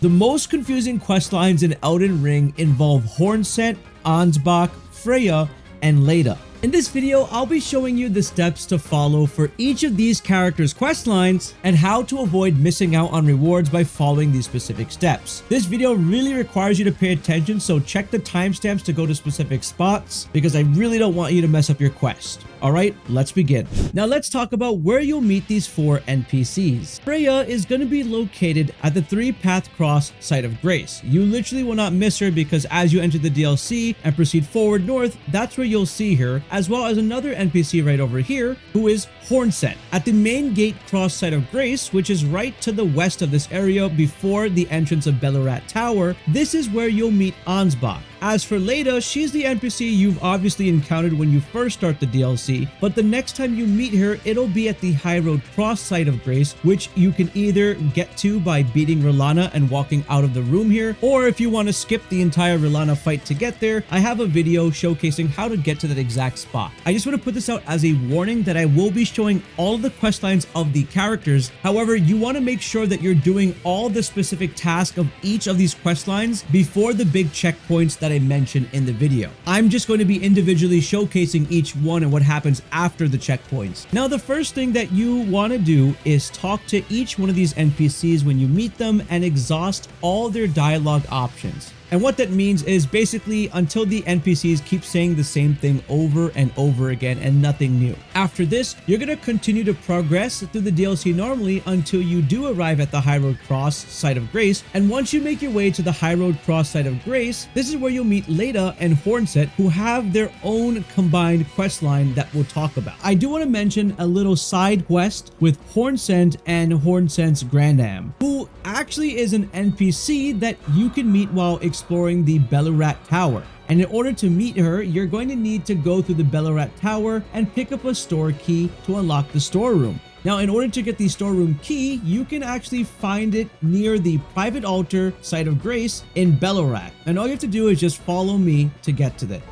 The most confusing questlines in Elden Ring involve Hornsent, Ansbach, Freyja, and Leda. In this video, I'll be showing you the steps to follow for each of these characters' questlines and how to avoid missing out on rewards by following these specific steps. This video really requires you to pay attention, so check the timestamps to go to specific spots because I really don't want you to mess up your quest. Alright, let's begin. Now let's talk about where you'll meet these 4 NPCs. Freyja is going to be located at the 3-path cross site of Grace. You literally will not miss her because as you enter the DLC and proceed forward north, that's where you'll see her, as well as another NPC right over here who is Hornsent at the main gate cross site of Grace, which is right to the west of this area before the entrance of Braided Tower. This is where you'll meet Ansbach. As for Leda, she's the NPC you've obviously encountered when you first start the DLC, but the next time you meet her, it'll be at the High Road cross site of Grace, which you can either get to by beating Rellana and walking out of the room here, or if you want to skip the entire Rellana fight to get there, I have a video showcasing how to get to that exact spot. I just want to put this out as a warning that I will be showing all of the quest lines of the characters. However, you want to make sure that you're doing all the specific tasks of each of these quest lines before the big checkpoints that I mentioned in the video. I'm just going to be individually showcasing each one and what happens after the checkpoints. Now, the first thing that you want to do is talk to each one of these NPCs when you meet them and exhaust all their dialogue options. And what that means is basically until the NPCs keep saying the same thing over and over again and nothing new. After this, you're going to continue to progress through the DLC normally until you do arrive at the High Road Cross site of Grace. And once you make your way to the High Road Cross site of Grace, this is where you'll meet Leda and Hornsent, who have their own combined quest line that we'll talk about. I do want to mention a little side quest with Hornsent and Hornsent's Grandam, who actually is an NPC that you can meet while exploring the Braided Tower. And in order to meet her, you're going to need to go through the Braided Tower and pick up a store key to unlock the storeroom. Now, in order to get the storeroom key, you can actually find it near the private altar site of Grace in Braided. And all you have to do is just follow me to get to that.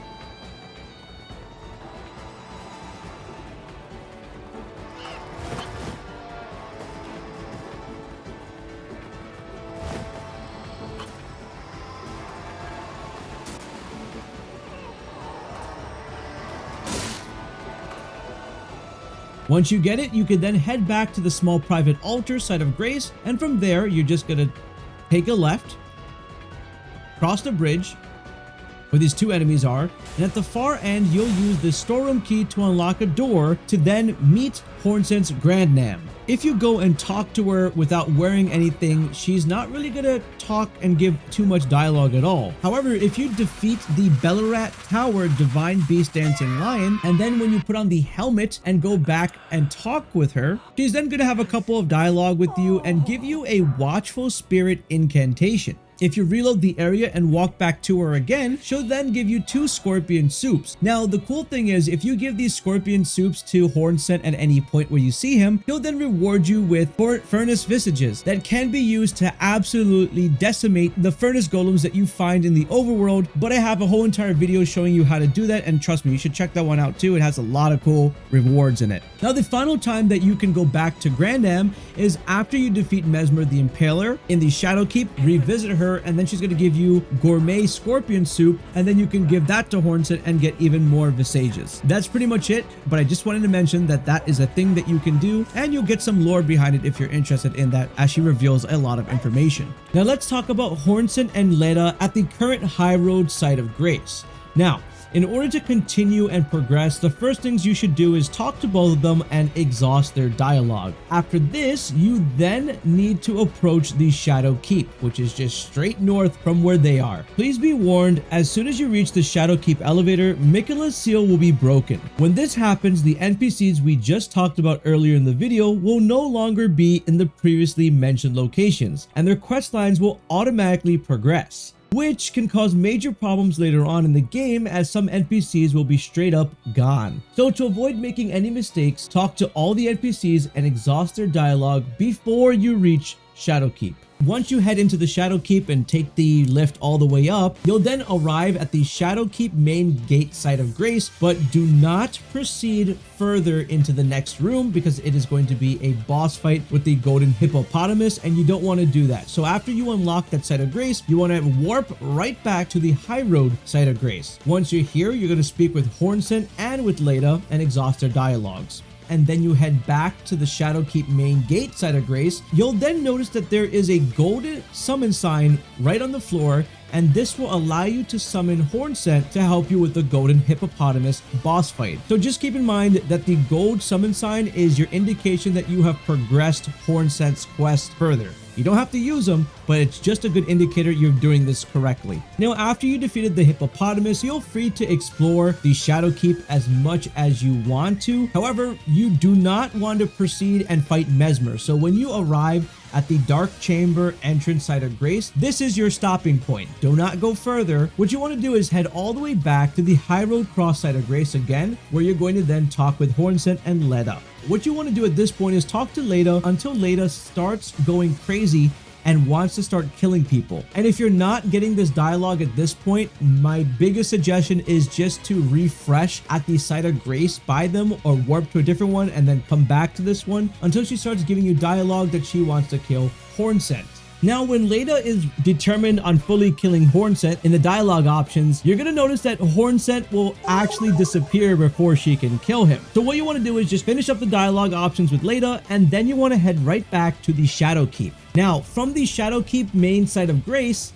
Once you get it, you can then head back to the small private altar site of Grace, and from there, you're just gonna take a left, cross the bridge where these 2 enemies are, and at the far end, you'll use the storeroom key to unlock a door to then meet Hornsent's Grandam. If you go and talk to her without wearing anything, she's not really gonna talk and give too much dialogue at all. However, if you defeat the Braided Tower Divine Beast Dancing Lion, and then when you put on the helmet and go back and talk with her, she's then gonna have a couple of dialogue with you and give you a Watchful Spirit incantation. If you reload the area and walk back to her again, she'll then give you 2 scorpion soups. Now, the cool thing is, if you give these scorpion soups to Hornsent at any point where you see him, he'll then reward you with furnace Vistages that can be used to absolutely decimate the furnace golems that you find in the overworld. But I have a whole entire video showing you how to do that, and trust me, you should check that one out too. It has a lot of cool rewards in it. Now, the final time that you can go back to Grandam is after you defeat Mesmer the Impaler in the Shadowkeep, revisit her, and then she's going to give you Gourmet Scorpion Soup, and then you can give that to Hornsent and get even more Vistages. That's pretty much it, but I just wanted to mention that that is a thing that you can do, and you'll get some lore behind it if you're interested in that, as she reveals a lot of information. Now let's talk about Hornsent and Leda at the current High Road site of Grace. Now, in order to continue and progress, the first things you should do is talk to both of them and exhaust their dialogue. After this, you then need to approach the Shadow Keep, which is just straight north from where they are. Please be warned, as soon as you reach the Shadow Keep elevator, Miquella's seal will be broken. When this happens, the NPCs we just talked about earlier in the video will no longer be in the previously mentioned locations, and their quest lines will automatically progress, which can cause major problems later on in the game, as some NPCs will be straight up gone. So to avoid making any mistakes, talk to all the NPCs and exhaust their dialogue before you reach Shadowkeep. Once you head into the Shadow Keep and take the lift all the way up, you'll then arrive at the Shadow Keep main gate site of grace, but do not proceed further into the next room because it is going to be a boss fight with the golden hippopotamus, and you don't want to do that. So after you unlock that site of grace, you want to warp right back to the high road site of grace. Once you're here, you're going to speak with Hornsent and with Leda and exhaust their dialogues. And then you head back to the Shadow Keep main gate site of grace. You'll then notice that there is a golden summon sign right on the floor, and this will allow you to summon Hornsent to help you with the golden hippopotamus boss fight. So just keep in mind that the gold summon sign is your indication that you have progressed Hornsent's quest further. You don't have to use them, but it's just a good indicator you're doing this correctly. Now, after you defeated the hippopotamus, you're free to explore the Shadow Keep as much as you want to. However, you do not want to proceed and fight Mesmer. So when you arrive at the Dark Chamber entrance site of grace, this is your stopping point. Do not go further. What you want to do is head all the way back to the High Road Cross site of grace again, where you're going to then talk with Hornsent and Leda. What you want to do at this point is talk to Leda until Leda starts going crazy and wants to start killing people. And if you're not getting this dialogue at this point, my biggest suggestion is just to refresh at the site of grace by them or warp to a different one and then come back to this one until she starts giving you dialogue that she wants to kill Hornsent. Now, when Leda is determined on fully killing Hornsent in the dialogue options, you're going to notice that Hornsent will actually disappear before she can kill him. So what you want to do is just finish up the dialogue options with Leda, and then you want to head right back to the Shadow Keep. Now, from the Shadow Keep main site of grace,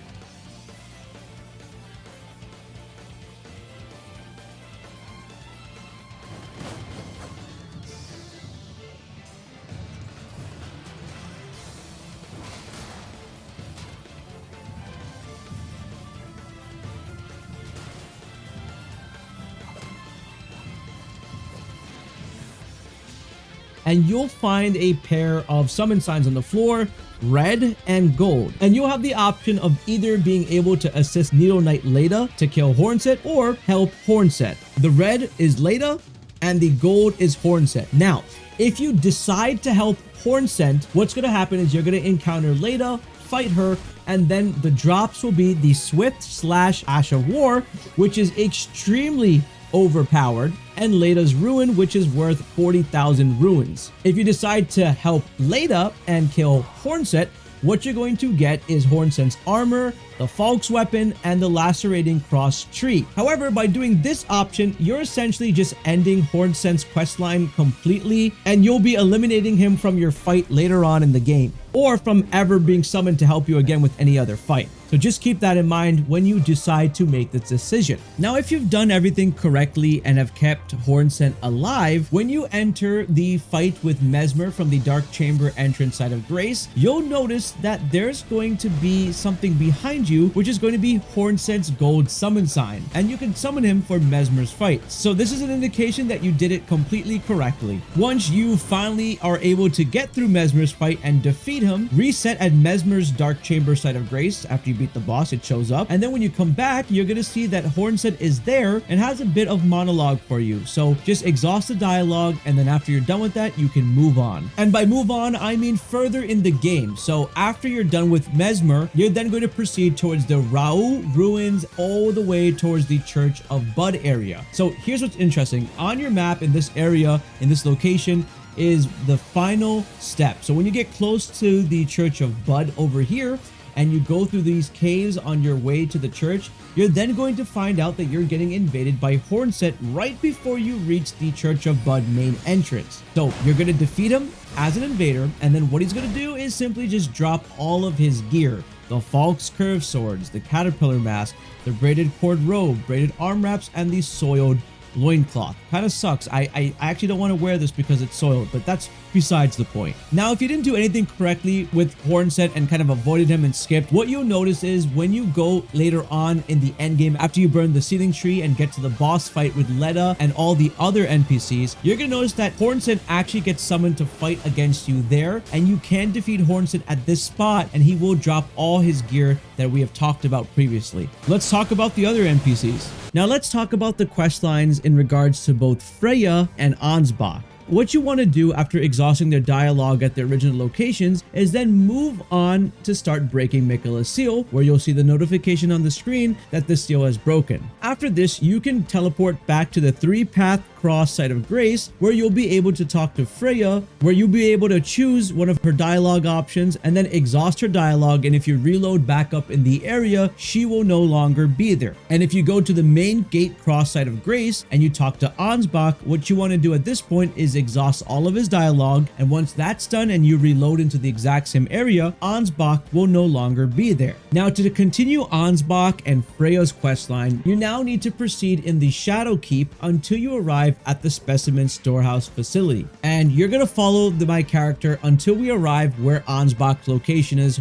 and you'll find a pair of summon signs on the floor, red and gold. And you'll have the option of either being able to assist Needle Knight Leda to kill Hornsent or help Hornsent. The red is Leda and the gold is Hornsent. Now, if you decide to help Hornsent, what's going to happen is you're going to encounter Leda, fight her, and then the drops will be the Swift / Ash of War, which is extremely overpowered, and Leda's Ruin, which is worth 40,000 ruins. If you decide to help Leda and kill Hornsent, what you're going to get is Hornsent's armor, the Falx weapon, and the lacerating cross tree. However, by doing this option, you're essentially just ending Hornsent's questline completely, and you'll be eliminating him from your fight later on in the game, or from ever being summoned to help you again with any other fight. So just keep that in mind when you decide to make this decision. Now, if you've done everything correctly and have kept Hornsent alive, when you enter the fight with Mesmer from the Dark Chamber entrance side of grace, you'll notice that there's going to be something behind you, which is going to be Hornsent's gold summon sign, and you can summon him for Mesmer's fight. So this is an indication that you did it completely correctly. Once you finally are able to get through Mesmer's fight and defeat him, reset at Mesmer's Dark Chamber side of grace. After you beat the boss, it shows up, and then when you come back, you're going to see that Hornsent is there and has a bit of monologue for you. So just exhaust the dialogue, and then after you're done with that, you can move on. And by move on, I mean further in the game. So after you're done with Mesmer, you're then going to proceed towards the Rau ruins all the way towards the Church of Bud area. So here's what's interesting. On your map in this area, in this location, is the final step. So when you get close to the Church of Bud over here, and you go through these caves on your way to the church, you're then going to find out that you're getting invaded by Hornsent right before you reach the Church of Bud main entrance. So you're going to defeat him as an invader, and then what he's going to do is simply just drop all of his gear. The Falx curved swords, the caterpillar mask, the braided cord robe, braided arm wraps, and the soiled loincloth. Kind of sucks. I actually don't want to wear this because it's soiled, but that's besides the point. Now, if you didn't do anything correctly with Hornsent and kind of avoided him and skipped, what you'll notice is when you go later on in the end game, after you burn the sealing tree and get to the boss fight with Leda and all the other NPCs, you're going to notice that Hornsent actually gets summoned to fight against you there, and you can defeat Hornsent at this spot, and he will drop all his gear that we have talked about previously. Let's talk about the other NPCs. Now let's talk about the quest lines in regards to both Freyja and Ansbach. what you want to do after exhausting their dialogue at their original locations is then move on to start breaking Miquella's seal, where you'll see the notification on the screen that the seal has broken. After this, you can teleport back to the 3-path cross site of grace, where you'll be able to talk to Freyja, where you'll be able to choose one of her dialogue options and then exhaust her dialogue, and if you reload back up in the area, she will no longer be there. And if you go to the main gate cross site of grace and you talk to Ansbach, what you want to do at this point is exhaust all of his dialogue, and once that's done and you reload into the exact same area, Ansbach will no longer be there. Now, to continue Ansbach and Freyja's questline, you now need to proceed in the Shadow Keep until you arrive at the Specimen Storehouse facility, and you're gonna follow my character until we arrive where Ansbach's location is.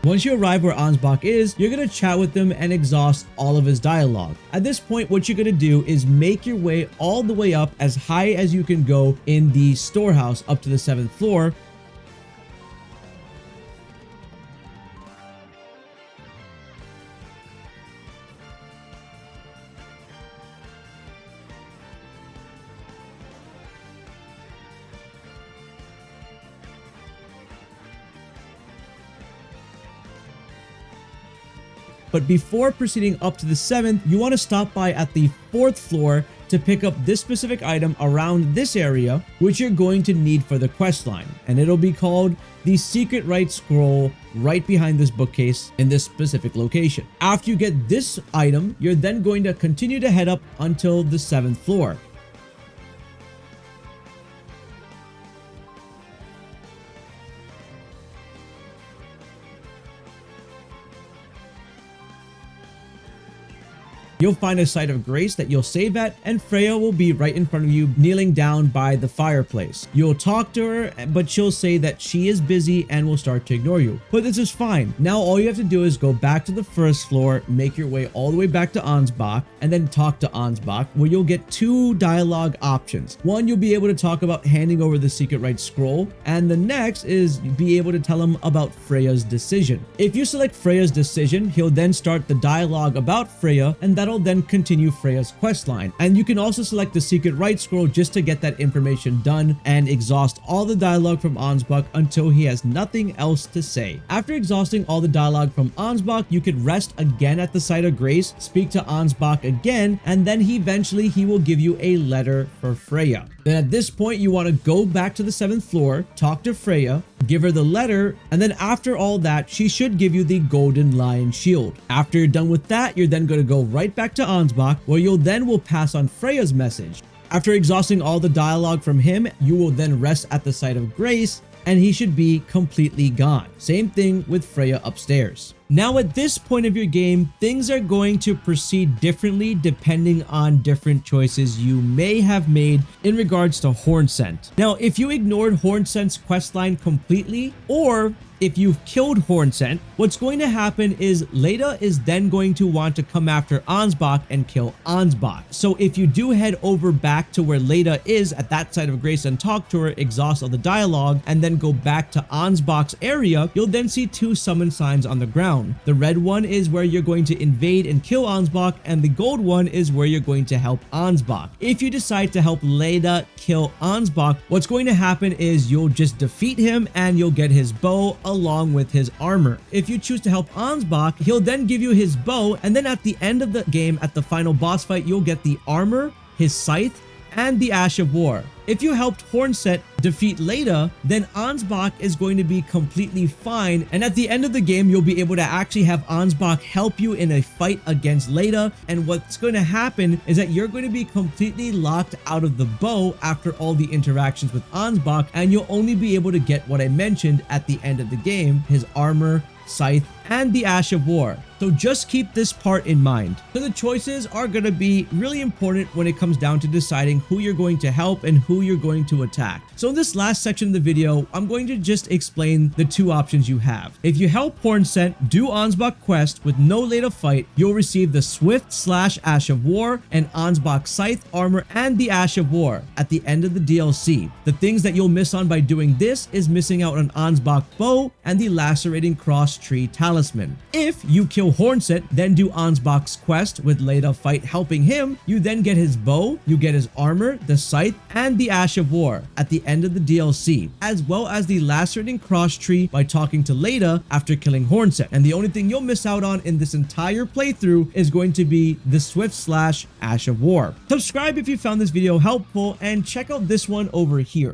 Once you arrive where Ansbach is, you're going to chat with him and exhaust all of his dialogue. At this point, what you're going to do is make your way all the way up as high as you can go in the storehouse up to the 7th floor. But before proceeding up to the 7th, you want to stop by at the 4th floor to pick up this specific item around this area, which you're going to need for the quest line. And it'll be called the Secret Rite Scroll right behind this bookcase in this specific location. After you get this item, you're then going to continue to head up until the 7th floor. You'll find a site of grace that you'll save at, and Freyja will be right in front of you, kneeling down by the fireplace. You'll talk to her, but she'll say that she is busy and will start to ignore you. But this is fine. Now all you have to do is go back to the 1st floor, make your way all the way back to Ansbach, and then talk to Ansbach, where you'll get 2 dialogue options. One, you'll be able to talk about handing over the Secret Rite Scroll, and the next is be able to tell him about Freyja's decision. If you select Freyja's decision, he'll then start the dialogue about Freyja, and that'll then continue Freyja's questline. And you can also select the Secret Rite Scroll just to get that information done and exhaust all the dialogue from Ansbach until he has nothing else to say. After exhausting all the dialogue from Ansbach, you could rest again at the site of grace, speak to Ansbach again, and then eventually he will give you a letter for Freyja. Then at this point, you want to go back to the 7th floor, talk to Freyja, give her the letter, and then after all that, she should give you the Golden Lion Shield. After you're done with that, you're then going to go right back to Ansbach, where you'll then will pass on Freyja's message. After exhausting all the dialogue from him, you will then rest at the site of grace, and he should be completely gone. Same thing with Freyja upstairs. Now at this point of your game, things are going to proceed differently depending on different choices you may have made in regards to Hornsent. Now, if you ignored Hornsent's questline completely, or if you've killed Hornsent, what's going to happen is Leda is then going to want to come after Ansbach and kill Ansbach. So if you do head over back to where Leda is at that side of grace and talk to her, exhaust all the dialogue, and then go back to Ansbach's area, you'll then see 2 summon signs on the ground. The red one is where you're going to invade and kill Ansbach, and the gold one is where you're going to help Ansbach. If you decide to help Leda kill Ansbach, what's going to happen is you'll just defeat him and you'll get his bow along with his armor. If you choose to help Ansbach, he'll then give you his bow, and then at the end of the game, at the final boss fight, you'll get the armor, his scythe, and the Ash of War. If you helped Hornsent defeat Leda, then Ansbach is going to be completely fine, and at the end of the game, you'll be able to actually have Ansbach help you in a fight against Leda, and what's going to happen is that you're going to be completely locked out of the bow after all the interactions with Ansbach, and you'll only be able to get what I mentioned at the end of the game, his armor, scythe, and the Ash of War. So just keep this part in mind. So the choices are going to be really important when it comes down to deciding who you're going to help and who you're going to attack. So in this last section of the video, I'm going to just explain the 2 options you have. If you help Hornsent do Ansbach quest with no Leda fight, you'll receive the Swift / Ash of War and Ansbach scythe, armor, and the Ash of War at the end of the DLC. The things that you'll miss on by doing this is missing out on Ansbach bow and the lacerating cross tree talisman. talisman. If you kill Hornsent, then do Ansbach's quest with Leda fight helping him, you then get his bow, you get his armor, the scythe, and the Ash of War at the end of the DLC, as well as the lacerating cross tree by talking to Leda after killing Hornsent. And the only thing you'll miss out on in this entire playthrough is going to be the Swift Slash Ash of War. Subscribe if you found this video helpful, and check out this one over here.